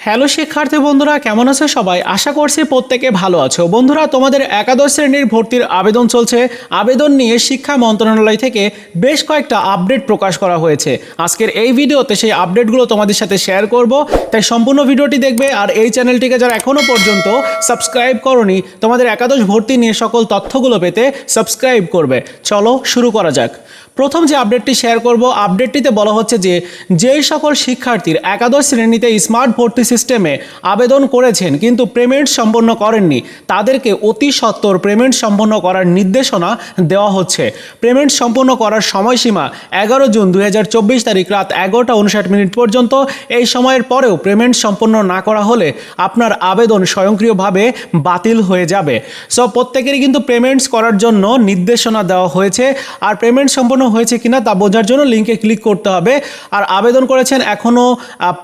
Hello শিক্ষার্থী বন্ধুরা, কেমন আছো সবাই? আশা করছি প্রত্যেকে ভালো আছো। বন্ধুরা, তোমাদের একাদশ শ্রেণীর ভর্তির আবেদন চলছে। আবেদন নিয়ে শিক্ষা মন্ত্রণালয় থেকে বেশ কয়েকটা আপডেট প্রকাশ করা হয়েছে। আজকের এই ভিডিওতে সেই আপডেটগুলো তোমাদের সাথে শেয়ার করব, তাই সম্পূর্ণ ভিডিওটি দেখবে। আর এই চ্যানেলটিকে যারা এখনও পর্যন্ত সাবস্ক্রাইব করোনি, তোমাদের একাদশ ভর্তি নিয়ে সকল তথ্যগুলো পেতে সাবস্ক্রাইব করবে। চলো শুরু করা যাক। প্রথম যে আপডেটটি শেয়ার করব, আপডেটটিতে বলা হচ্ছে যে যেই সকল শিক্ষার্থীর একাদশ শ্রেণীতে স্মার্ট ভর্তি সিস্টেমে আবেদন করেছেন কিন্তু পেমেন্ট সম্পন্ন করেননি, তাদেরকে অতি সত্বর পেমেন্ট সম্পন্ন করার নির্দেশনা দেওয়া হচ্ছে। পেমেন্ট সম্পন্ন করার সময়সীমা 11 জুন 2024 তারিখ রাত 11:59 পর্যন্ত। এই সময়ের পরেও পেমেন্ট সম্পন্ন না করা হলে আপনার আবেদন স্বয়ংক্রিয়ভাবে বাতিল হয়ে যাবে। সো প্রত্যেকেরই কিন্তু পেমেন্টস করার জন্য নির্দেশনা দেওয়া হয়েছে। আর পেমেন্ট সম্পন্ন হয়েছে কিনা তা বোঝার জন্য লিঙ্কে ক্লিক করতে হবে। আর আবেদন করেছেন এখনও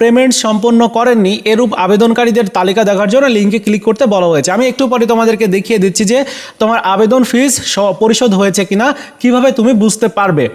পেমেন্ট সম্পন্ন করেননি এরূপ আবেদনকারীদের তালিকা দেখার জন্য লিঙ্কে ক্লিক করতে বলা হয়েছে। আমি একটু পরে তোমাদেরকে দেখিয়ে দিচ্ছি যে তোমার আবেদন ফিস পরিশোধ হয়েছে কিনা, কিভাবে তুমি বুঝতে পারবে।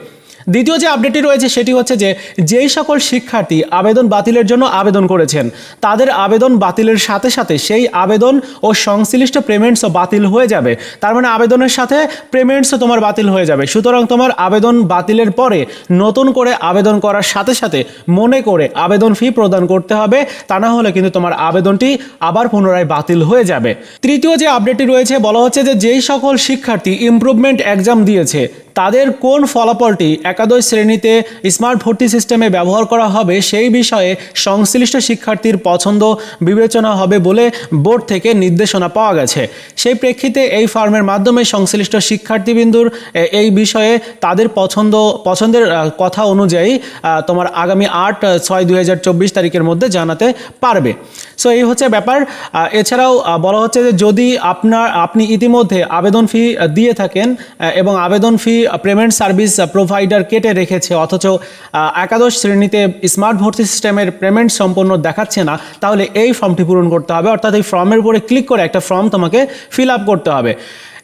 দ্বিতীয় যে আপডেটটি রয়েছে সেটি হচ্ছে যে যেই সকল শিক্ষার্থী আবেদন বাতিলের জন্য আবেদন করেছেন, তাদের আবেদন বাতিলের সাথে সাথে সেই আবেদন ও সংশ্লিষ্ট পেমেন্টসও বাতিল হয়ে যাবে। তার মানে আবেদনের সাথে পেমেন্টসও তোমার বাতিল হয়ে যাবে। সুতরাং তোমার আবেদন বাতিলের পরে নতুন করে আবেদন করার সাথে সাথে মনে করে আবেদন ফি প্রদান করতে হবে, তা না হলে কিন্তু তোমার আবেদনটি আবার পুনরায় বাতিল হয়ে যাবে। তৃতীয় যে আপডেটটি রয়েছে, বলা হচ্ছে যে যেই সকল শিক্ষার্থী ইমপ্রুভমেন্ট এক্সাম দিয়েছে তাদের কোন ফলাফলটি একাদশ শ্রেণীতে স্মার্ট ভর্তি সিস্টেমে ব্যবহার করা হবে সেই বিষয়ে সংশ্লিষ্ট শিক্ষার্থীর পছন্দ বিবেচনা হবে বলে বোর্ড থেকে নির্দেশনা পাওয়া গেছে। সেই প্রেক্ষিতে এই ফর্মের মাধ্যমে সংশ্লিষ্ট শিক্ষার্থীবৃন্দুর এই বিষয়ে তাদের পছন্দের কথা অনুযায়ী তোমার আগামী 8/6/2024 তারিখের মধ্যে জানাতে পারবে। সো এই হচ্ছে ব্যাপার। এছাড়াও বলা হচ্ছে যে যদি আপনি ইতিমধ্যে আবেদন ফি দিয়ে থাকেন এবং আবেদন ফি পেমেন্ট সার্ভিস প্রোভাইডার কেটে রেখেছে, অথচ একাদশ শ্রেণীতে স্মার্ট ভর্তি সিস্টেমের পেমেন্ট সম্পন্ন দেখাচ্ছে না, তাহলে এই ফর্মটি পূরণ করতে হবে। অর্থাৎ এই ফর্মের উপরে ক্লিক করে একটা ফর্ম তোমাকে ফিল আপ করতে হবে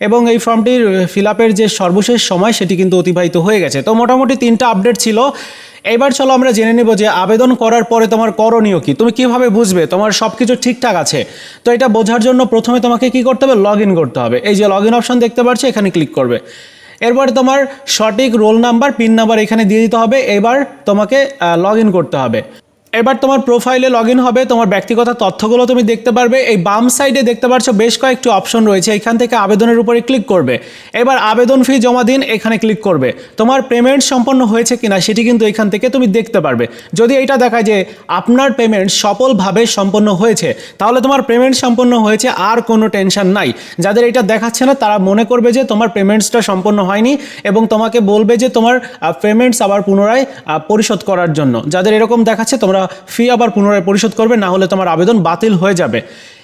এবং এই ফর্মটির ফিল আপের যে সর্বশেষ সময় সেটি কিন্তু অতিবাহিত হয়ে গেছে। তো মোটামুটি 3টা আপডেট ছিল। এবার চলো আমরা জেনে নেব যে আবেদন করার পরে তোমার করণীয় কি, তুমি কিভাবে বুঝবে তোমার সব কিছু ঠিকঠাক আছে। তো এটা বোঝার জন্য প্রথমে তোমাকে কি করতে হবে, লগ ইন করতে হবে। এই যে লগ ইন অপশন দেখতে পাচ্ছ, এখানে ক্লিক করবে। এরপরে তোমার সঠিক রোল নাম্বার, পিন নাম্বার এখানে দিয়ে দিতে হবে। এবার তোমাকে লগ ইন করতে হবে। এবার তোমার প্রোফাইলে লগ ইন হবে, তোমার ব্যক্তিগত তথ্যগুলো তুমি দেখতে পারবে। এই বাম সাইডে দেখতে পাচ্ছ বেশ কয়েকটি অপশন রয়েছে, এখান থেকে আবেদনের উপরে ক্লিক করবে। এবার আবেদন ফি জমা দিন, এখানে ক্লিক করবে। তোমার পেমেন্ট সম্পন্ন হয়েছে কিনা সেটি কিন্তু এখান থেকে তুমি দেখতে পারবে। যদি এটা দেখায় যে আপনার পেমেন্ট সফলভাবে সম্পন্ন হয়েছে, তাহলে তোমার পেমেন্ট সম্পন্ন হয়েছে, আর কোনো টেনশন নাই। যাদের এটা দেখাচ্ছে না তারা মনে করবে যে তোমার পেমেন্টসটা সম্পন্ন হয়নি এবং তোমাকে বলবে যে তোমার পেমেন্টস আবার পুনরায় পরিশোধ করার জন্য। যাদের এরকম দেখাচ্ছে তোমরা ফি আবার পুনরায় পরিশোধ করবে, না হলে তোমার আবেদন বাতিল হয়ে যাবে।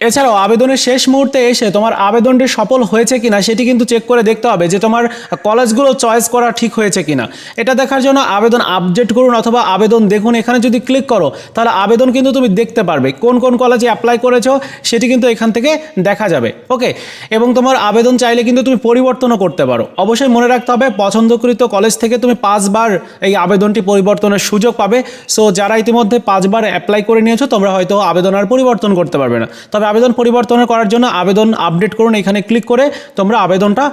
এছাড়াও আবেদনের শেষ মুহূর্তে এসে তোমার আবেদনটি সফল হয়েছে কিনা সেটি কিন্তু চেক করে দেখতে হবে যে তোমার কলেজগুলো চয়েস করা ঠিক হয়েছে কিনা। এটা দেখার জন্য আবেদন আপডেট করুন অথবা আবেদন দেখুন, এখানে যদি ক্লিক করো তাহলে আবেদন কিন্তু তুমি দেখতে পারবে কোন কোন কলেজে অ্যাপ্লাই করেছো সেটি কিন্তু এখান থেকে দেখা যাবে। ওকে, এবং তোমার আবেদন চাইলে কিন্তু তুমি পরিবর্তনও করতে পারো। অবশ্যই মনে রাখতে হবে পছন্দকৃত কলেজ থেকে তুমি 5 বার এই আবেদনটি পরিবর্তনের সুযোগ পাবে। সো যারা ইতিমধ্যে 5 বার অ্যাপ্লাই করে নিয়েছো তোমরা হয়তো আবেদন আর পরিবর্তন করতে পারবে না। তবে আবেদন পরিবর্তন করার জন্য আবেদন আপডেট করুন, এখানে ক্লিক করে তোমরা আবেদনটা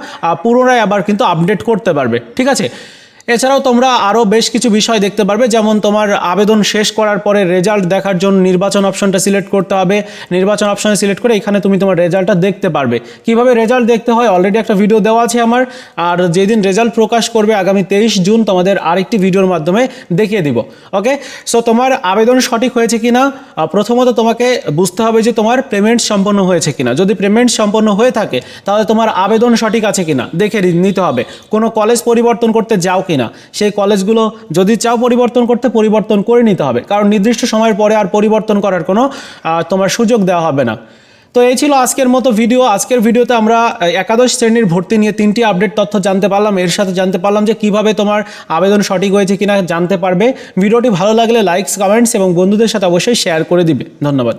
পুনরায় আবার কিন্তু আপডেট করতে পারবে। ঠিক আছে, এছাড়াও তোমরা আরও বেশ কিছু বিষয় দেখতে পারবে, যেমন তোমার আবেদন শেষ করার পরে রেজাল্ট দেখার জন্য নির্বাচন অপশনটা সিলেক্ট করতে হবে। নির্বাচন অপশনে সিলেক্ট করে এখানে তুমি তোমার রেজাল্টটা দেখতে পারবে। কিভাবে রেজাল্ট দেখতে হয় অলরেডি একটা ভিডিও দেওয়া আছে আমার, আর যেদিন রেজাল্ট প্রকাশ করবে আগামী 23 জুন তোমাদের আরেকটি ভিডিওর মাধ্যমে দেখিয়ে দিব। ওকে, সো তোমার আবেদন সঠিক হয়েছে কিনা প্রথমত তোমাকে বুঝতে হবে যে তোমার পেমেন্ট সম্পন্ন হয়েছে কিনা। যদি পেমেন্ট সম্পন্ন হয়ে থাকে তাহলে তোমার আবেদন সঠিক আছে কিনা দেখে নিতে হবে। কোনো কলেজ পরিবর্তন করতে যাও কিনা, সেই কলেজগুলো যদি চাও পরিবর্তন করতে, পরিবর্তন করে নিতে হবে, কারণ নির্দিষ্ট সময়ের পরে আর পরিবর্তন করার কোনো তোমার সুযোগ দেওয়া হবে না। তো এই ছিল আজকের মতো ভিডিও। আজকের ভিডিওতে আমরা একাদশ শ্রেণীর ভর্তি নিয়ে 3টি আপডেট তথ্য জানতে পারলাম। এর সাথে জানতে পারলাম যে কিভাবে তোমার আবেদন সঠিক হয়েছে কিনা জানতে পারবে। ভিডিওটি ভালো লাগলে লাইকস, কমেন্টস এবং বন্ধুদের সাথে অবশ্যই শেয়ার করে দিবে। ধন্যবাদ।